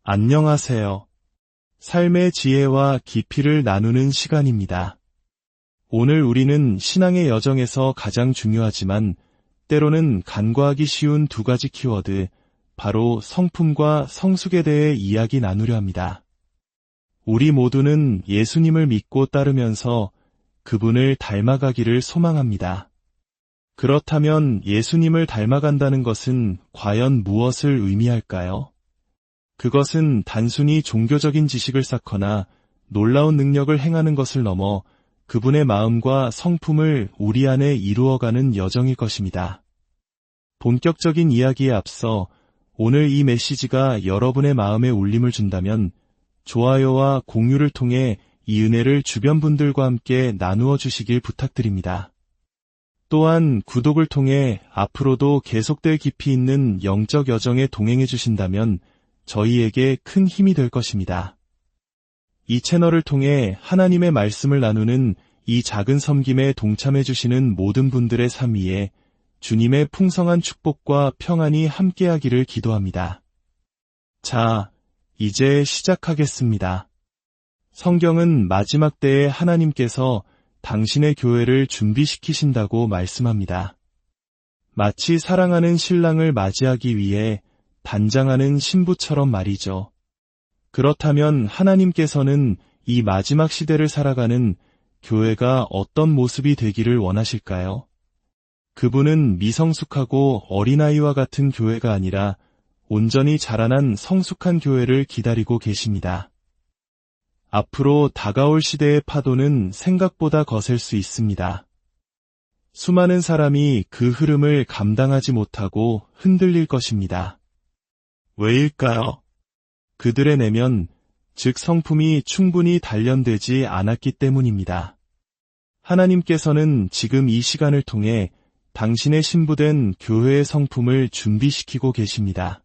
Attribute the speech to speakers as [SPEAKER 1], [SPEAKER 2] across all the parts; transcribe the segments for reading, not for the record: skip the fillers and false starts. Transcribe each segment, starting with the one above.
[SPEAKER 1] 안녕하세요. 삶의 지혜와 깊이를 나누는 시간입니다. 오늘 우리는 신앙의 여정에서 가장 중요하지만 때로는 간과하기 쉬운 두 가지 키워드, 바로 성품과 성숙에 대해 이야기 나누려 합니다. 우리 모두는 예수님을 믿고 따르면서 그분을 닮아가기를 소망합니다. 그렇다면 예수님을 닮아간다는 것은 과연 무엇을 의미할까요? 그것은 단순히 종교적인 지식을 쌓거나 놀라운 능력을 행하는 것을 넘어 그분의 마음과 성품을 우리 안에 이루어가는 여정일 것입니다. 본격적인 이야기에 앞서 오늘 이 메시지가 여러분의 마음에 울림을 준다면 좋아요와 공유를 통해 이 은혜를 주변 분들과 함께 나누어 주시길 부탁드립니다. 또한 구독을 통해 앞으로도 계속될 깊이 있는 영적 여정에 동행해 주신다면 저희에게 큰 힘이 될 것입니다. 이 채널을 통해 하나님의 말씀을 나누는 이 작은 섬김에 동참해 주시는 모든 분들의 삶 위에 주님의 풍성한 축복과 평안이 함께하기를 기도합니다. 자, 이제 시작하겠습니다. 성경은 마지막 때에 하나님께서 당신의 교회를 준비시키신다고 말씀합니다. 마치 사랑하는 신랑을 맞이하기 위해 단장하는 신부처럼 말이죠. 그렇다면 하나님께서는 이 마지막 시대를 살아가는 교회가 어떤 모습이 되기를 원하실까요? 그분은 미성숙하고 어린아이와 같은 교회가 아니라 온전히 자라난 성숙한 교회를 기다리고 계십니다. 앞으로 다가올 시대의 파도는 생각보다 거셀 수 있습니다. 수많은 사람이 그 흐름을 감당하지 못하고 흔들릴 것입니다. 왜일까요? 그들의 내면, 즉 성품이 충분히 단련되지 않았기 때문입니다. 하나님께서는 지금 이 시간을 통해 당신의 신부된 교회의 성품을 준비시키고 계십니다.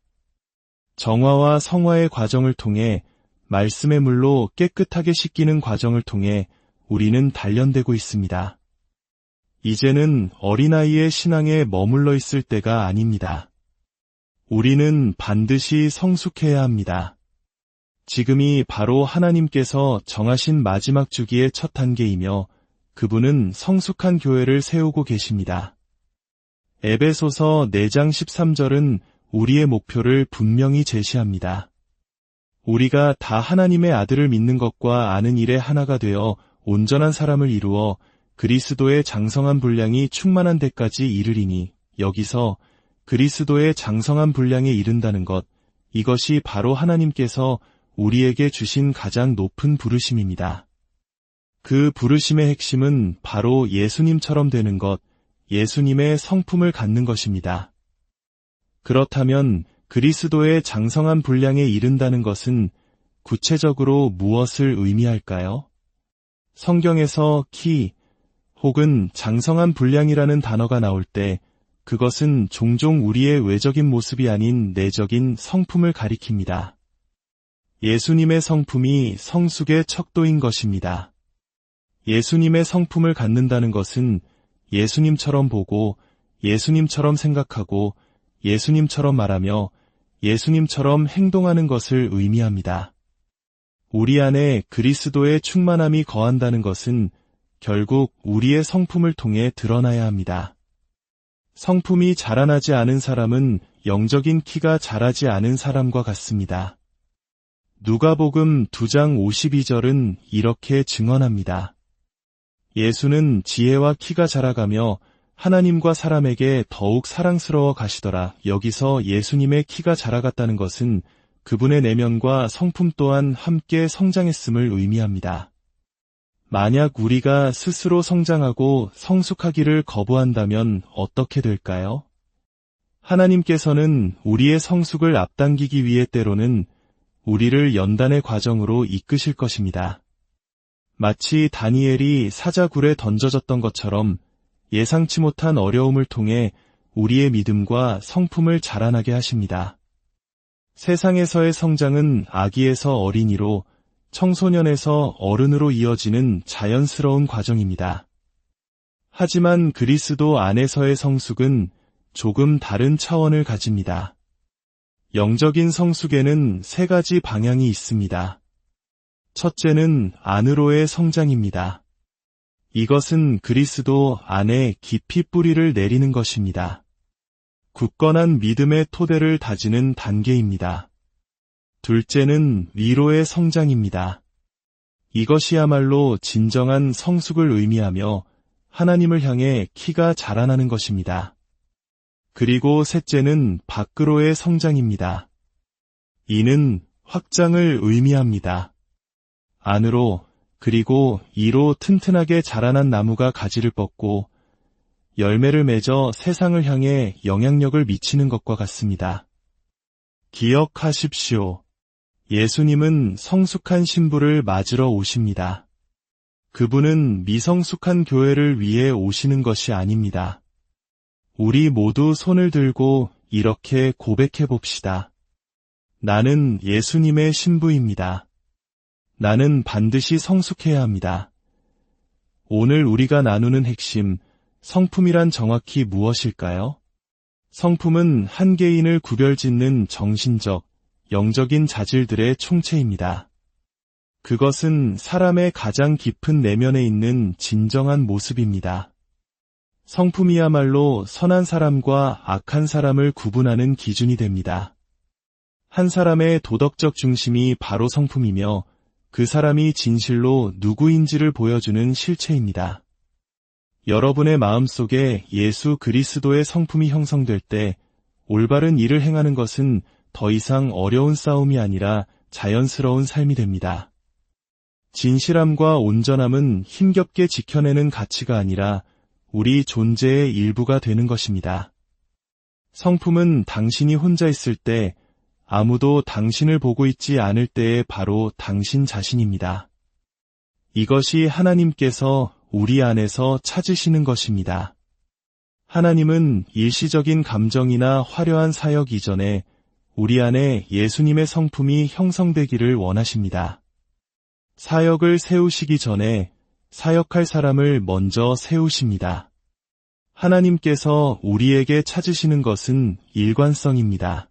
[SPEAKER 1] 정화와 성화의 과정을 통해 말씀의 물로 깨끗하게 씻기는 과정을 통해 우리는 단련되고 있습니다. 이제는 어린아이의 신앙에 머물러 있을 때가 아닙니다. 우리는 반드시 성숙해야 합니다. 지금이 바로 하나님께서 정하신 마지막 주기의 첫 단계이며 그분은 성숙한 교회를 세우고 계십니다. 에베소서 4장 13절은 우리의 목표를 분명히 제시합니다. 우리가 다 하나님의 아들을 믿는 것과 아는 일에 하나가 되어 온전한 사람을 이루어 그리스도의 장성한 분량이 충만한 데까지 이르리니, 여기서 그리스도의 장성한 분량에 이른다는 것, 이것이 바로 하나님께서 우리에게 주신 가장 높은 부르심입니다. 그 부르심의 핵심은 바로 예수님처럼 되는 것, 예수님의 성품을 갖는 것입니다. 그렇다면 그리스도의 장성한 분량에 이른다는 것은 구체적으로 무엇을 의미할까요? 성경에서 키 혹은 장성한 분량이라는 단어가 나올 때 그것은 종종 우리의 외적인 모습이 아닌 내적인 성품을 가리킵니다. 예수님의 성품이 성숙의 척도인 것입니다. 예수님의 성품을 갖는다는 것은 예수님처럼 보고, 예수님처럼 생각하고, 예수님처럼 말하며, 예수님처럼 행동하는 것을 의미합니다. 우리 안에 그리스도의 충만함이 거한다는 것은 결국 우리의 성품을 통해 드러나야 합니다. 성품이 자라나지 않은 사람은 영적인 키가 자라지 않은 사람과 같습니다. 누가복음 2장 52절은 이렇게 증언합니다. 예수는 지혜와 키가 자라가며 하나님과 사람에게 더욱 사랑스러워 가시더라. 여기서 예수님의 키가 자라갔다는 것은 그분의 내면과 성품 또한 함께 성장했음을 의미합니다. 만약 우리가 스스로 성장하고 성숙하기를 거부한다면 어떻게 될까요? 하나님께서는 우리의 성숙을 앞당기기 위해 때로는 우리를 연단의 과정으로 이끄실 것입니다. 마치 다니엘이 사자굴에 던져졌던 것처럼 예상치 못한 어려움을 통해 우리의 믿음과 성품을 자라나게 하십니다. 세상에서의 성장은 아기에서 어린이로, 청소년에서 어른으로 이어지는 자연스러운 과정입니다. 하지만 그리스도 안에서의 성숙은 조금 다른 차원을 가집니다. 영적인 성숙에는 세 가지 방향이 있습니다. 첫째는 안으로의 성장입니다. 이것은 그리스도 안에 깊이 뿌리를 내리는 것입니다. 굳건한 믿음의 토대를 다지는 단계입니다. 둘째는 위로의 성장입니다. 이것이야말로 진정한 성숙을 의미하며 하나님을 향해 키가 자라나는 것입니다. 그리고 셋째는 밖으로의 성장입니다. 이는 확장을 의미합니다. 안으로 그리고 이로 튼튼하게 자라난 나무가 가지를 뻗고 열매를 맺어 세상을 향해 영향력을 미치는 것과 같습니다. 기억하십시오. 예수님은 성숙한 신부를 맞으러 오십니다. 그분은 미성숙한 교회를 위해 오시는 것이 아닙니다. 우리 모두 손을 들고 이렇게 고백해 봅시다. 나는 예수님의 신부입니다. 나는 반드시 성숙해야 합니다. 오늘 우리가 나누는 핵심, 성품이란 정확히 무엇일까요? 성품은 한 개인을 구별짓는 정신적, 영적인 자질들의 총체입니다. 그것은 사람의 가장 깊은 내면에 있는 진정한 모습입니다. 성품이야말로 선한 사람과 악한 사람을 구분하는 기준이 됩니다. 한 사람의 도덕적 중심이 바로 성품이며 그 사람이 진실로 누구인지를 보여주는 실체입니다. 여러분의 마음속에 예수 그리스도의 성품이 형성될 때 올바른 일을 행하는 것은 더 이상 어려운 싸움이 아니라 자연스러운 삶이 됩니다. 진실함과 온전함은 힘겹게 지켜내는 가치가 아니라 우리 존재의 일부가 되는 것입니다. 성품은 당신이 혼자 있을 때, 아무도 당신을 보고 있지 않을 때의 바로 당신 자신입니다. 이것이 하나님께서 우리 안에서 찾으시는 것입니다. 하나님은 일시적인 감정이나 화려한 사역 이전에 우리 안에 예수님의 성품이 형성되기를 원하십니다. 사역을 세우시기 전에 사역할 사람을 먼저 세우십니다. 하나님께서 우리에게 찾으시는 것은 일관성입니다.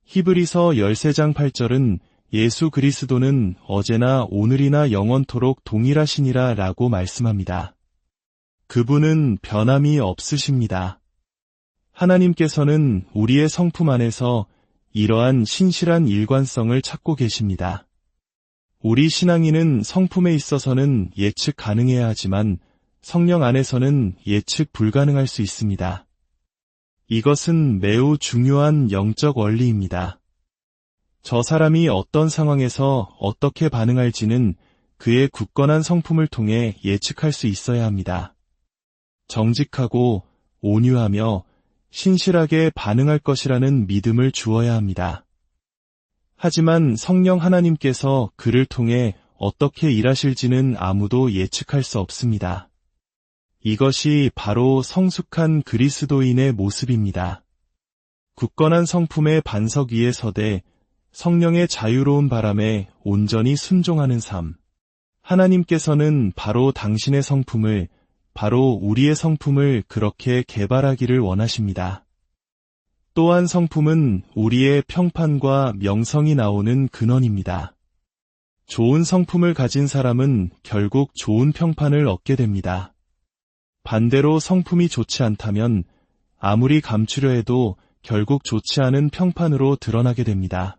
[SPEAKER 1] 히브리서 13장 8절은 예수 그리스도는 어제나 오늘이나 영원토록 동일하시니라 라고 말씀합니다. 그분은 변함이 없으십니다. 하나님께서는 우리의 성품 안에서 이러한 신실한 일관성을 찾고 계십니다. 우리 신앙인은 성품에 있어서는 예측 가능해야 하지만 성령 안에서는 예측 불가능할 수 있습니다. 이것은 매우 중요한 영적 원리입니다. 저 사람이 어떤 상황에서 어떻게 반응할지는 그의 굳건한 성품을 통해 예측할 수 있어야 합니다. 정직하고 온유하며 신실하게 반응할 것이라는 믿음을 주어야 합니다. 하지만 성령 하나님께서 그를 통해 어떻게 일하실지는 아무도 예측할 수 없습니다. 이것이 바로 성숙한 그리스도인의 모습입니다. 굳건한 성품의 반석 위에 서되 성령의 자유로운 바람에 온전히 순종하는 삶. 하나님께서는 바로 당신의 성품을, 바로 우리의 성품을 그렇게 개발하기를 원하십니다. 또한 성품은 우리의 평판과 명성이 나오는 근원입니다. 좋은 성품을 가진 사람은 결국 좋은 평판을 얻게 됩니다. 반대로 성품이 좋지 않다면 아무리 감추려 해도 결국 좋지 않은 평판으로 드러나게 됩니다.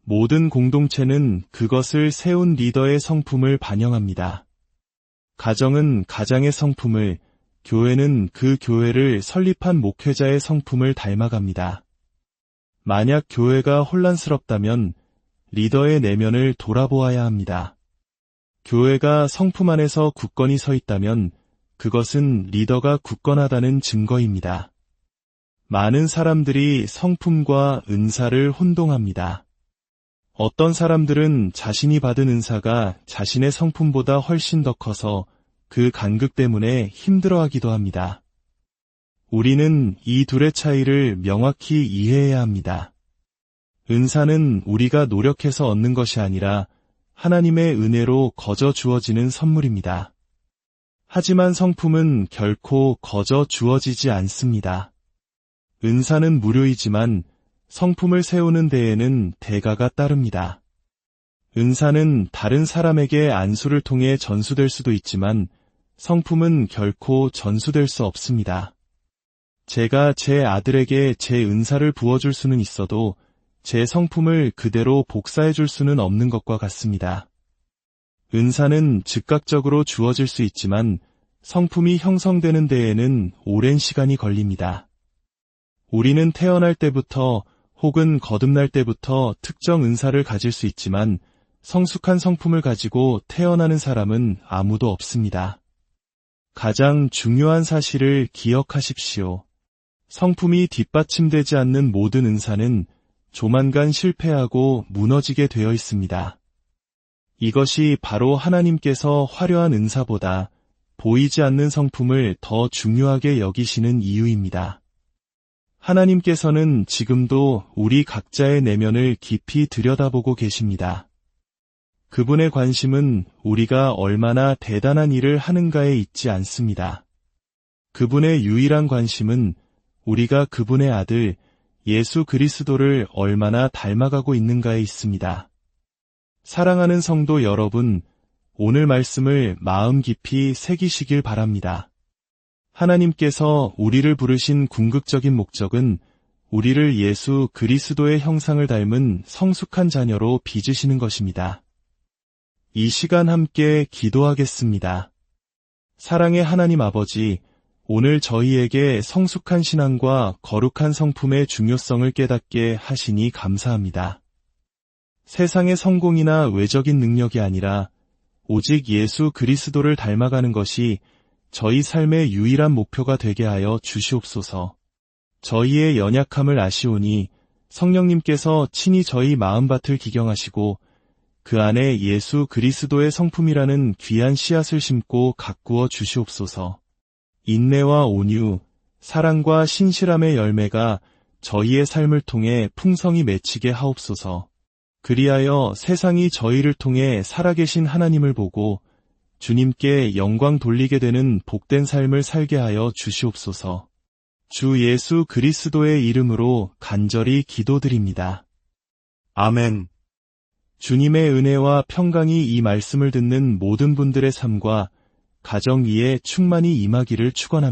[SPEAKER 1] 모든 공동체는 그것을 세운 리더의 성품을 반영합니다. 가정은 가장의 성품을, 교회는 그 교회를 설립한 목회자의 성품을 닮아갑니다. 만약 교회가 혼란스럽다면 리더의 내면을 돌아보아야 합니다. 교회가 성품 안에서 굳건히 서 있다면 그것은 리더가 굳건하다는 증거입니다. 많은 사람들이 성품과 은사를 혼동합니다. 어떤 사람들은 자신이 받은 은사가 자신의 성품보다 훨씬 더 커서 그 간극 때문에 힘들어하기도 합니다. 우리는 이 둘의 차이를 명확히 이해해야 합니다. 은사는 우리가 노력해서 얻는 것이 아니라 하나님의 은혜로 거저 주어지는 선물입니다. 하지만 성품은 결코 거저 주어지지 않습니다. 은사는 무료이지만 성품을 세우는 데에는 대가가 따릅니다. 은사는 다른 사람에게 안수를 통해 전수될 수도 있지만 성품은 결코 전수될 수 없습니다. 제가 제 아들에게 제 은사를 부어줄 수는 있어도 제 성품을 그대로 복사해 줄 수는 없는 것과 같습니다. 은사는 즉각적으로 주어질 수 있지만 성품이 형성되는 데에는 오랜 시간이 걸립니다. 우리는 태어날 때부터 혹은 거듭날 때부터 특정 은사를 가질 수 있지만 성숙한 성품을 가지고 태어나는 사람은 아무도 없습니다. 가장 중요한 사실을 기억하십시오. 성품이 뒷받침되지 않는 모든 은사는 조만간 실패하고 무너지게 되어 있습니다. 이것이 바로 하나님께서 화려한 은사보다 보이지 않는 성품을 더 중요하게 여기시는 이유입니다. 하나님께서는 지금도 우리 각자의 내면을 깊이 들여다보고 계십니다. 그분의 관심은 우리가 얼마나 대단한 일을 하는가에 있지 않습니다. 그분의 유일한 관심은 우리가 그분의 아들 예수 그리스도를 얼마나 닮아가고 있는가에 있습니다. 사랑하는 성도 여러분, 오늘 말씀을 마음 깊이 새기시길 바랍니다. 하나님께서 우리를 부르신 궁극적인 목적은 우리를 예수 그리스도의 형상을 닮은 성숙한 자녀로 빚으시는 것입니다. 이 시간 함께 기도하겠습니다. 사랑의 하나님 아버지, 오늘 저희에게 성숙한 신앙과 거룩한 성품의 중요성을 깨닫게 하시니 감사합니다. 세상의 성공이나 외적인 능력이 아니라 오직 예수 그리스도를 닮아가는 것이 저희 삶의 유일한 목표가 되게 하여 주시옵소서. 저희의 연약함을 아시오니 성령님께서 친히 저희 마음밭을 기경하시고 그 안에 예수 그리스도의 성품이라는 귀한 씨앗을 심고 가꾸어 주시옵소서. 인내와 온유, 사랑과 신실함의 열매가 저희의 삶을 통해 풍성히 맺히게 하옵소서. 그리하여 세상이 저희를 통해 살아계신 하나님을 보고 주님께 영광 돌리게 되는 복된 삶을 살게 하여 주시옵소서. 주 예수 그리스도의 이름으로 간절히 기도드립니다. 아멘. 주님의 은혜와 평강이 이 말씀을 듣는 모든 분들의 삶과 가정 위에 충만히 임하기를 축원합니다.